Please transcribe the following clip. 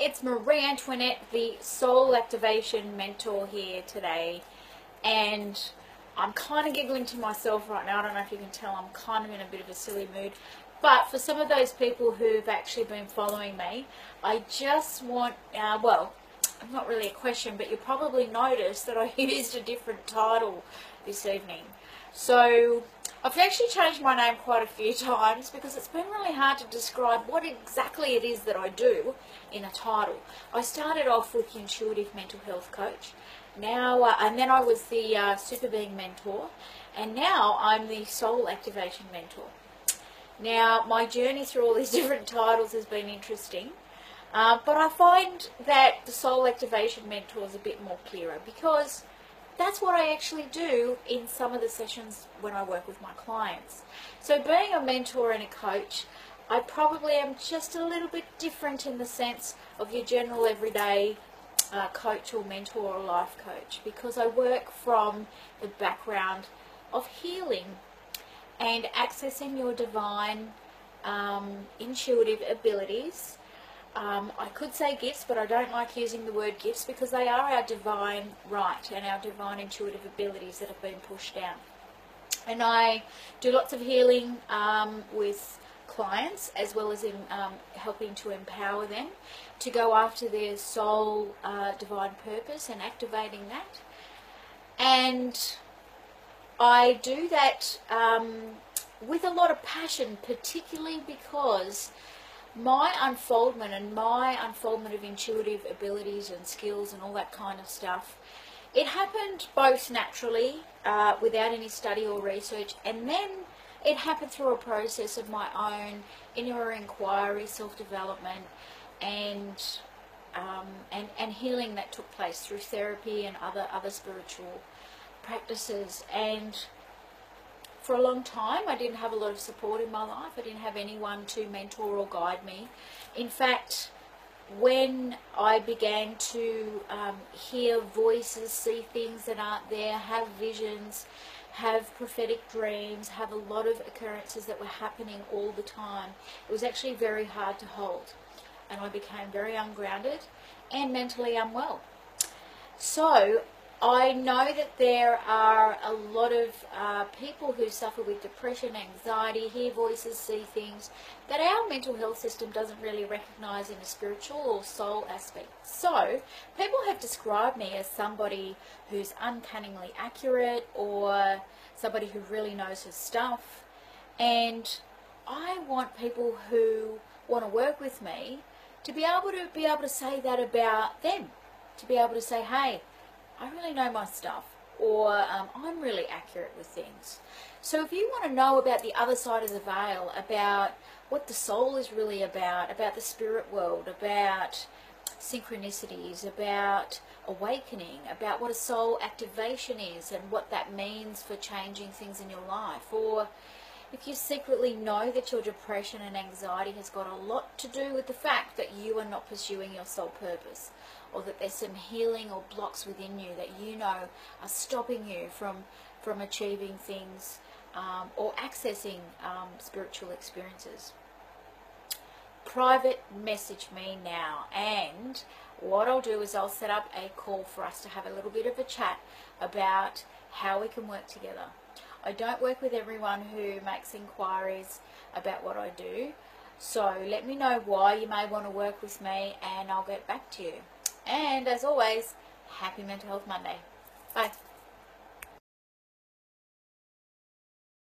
it's Marie Antoinette, the Soul Activation Mentor here today, and I'm kind of giggling to myself right now. I don't know if you can tell, I'm kind of in a bit of a silly mood, but for some of those people who've actually been following me, I just want, well, not really a question, but you probably noticed that I used a different title this evening. So I've actually changed my name quite a few times because it's been really hard to describe what exactly it is that I do in a title. I started off with the Intuitive Mental Health Coach, now, and then I was the Super Being Mentor, and now I'm the Soul Activation Mentor. Now, my journey through all these different titles has been interesting, but I find that the Soul Activation Mentor is a bit more clearer because that's what I actually do in some of the sessions when I work with my clients. So being a mentor and a coach, I probably am just a little bit different in the sense of your general everyday coach or mentor or life coach, because I work from the background of healing and accessing your divine intuitive abilities. I could say gifts, but I don't like using the word gifts because they are our divine right and our divine intuitive abilities that have been pushed down. And I do lots of healing with clients, as well as in helping to empower them to go after their soul divine purpose and activating that. And I do that with a lot of passion, particularly because my unfoldment of intuitive abilities and skills and all that kind of stuff, it happened both naturally without any study or research, and then it happened through a process of my own inner inquiry, self-development, and healing that took place through therapy and other spiritual practices. And for a long time, I didn't have a lot of support in my life. I didn't have anyone to mentor or guide me. In fact, when I began to hear voices, see things that aren't there, have visions, have prophetic dreams, have a lot of occurrences that were happening all the time, it was actually very hard to hold. And I became very ungrounded and mentally unwell. So I know that there are a lot of people who suffer with depression, anxiety, hear voices, see things that our mental health system doesn't really recognize in a spiritual or soul aspect. So people have described me as somebody who's uncannily accurate or somebody who really knows her stuff. And I want people who want to work with me to be able to say that about them, to be able to say, hey, I really know my stuff, or I'm really accurate with things. So if you want to know about the other side of the veil, about what the soul is really about the spirit world, about synchronicities, about awakening, about what a soul activation is and what that means for changing things in your life, or if you secretly know that your depression and anxiety has got a lot to do with the fact that you are not pursuing your soul purpose, or that there's some healing or blocks within you that you know are stopping you from achieving things or accessing spiritual experiences, private message me now, and what I'll do is I'll set up a call for us to have a little bit of a chat about how we can work together. I don't work with everyone who makes inquiries about what I do, so let me know why you may want to work with me and I'll get back to you. And as always, happy Mental Health Monday. Bye.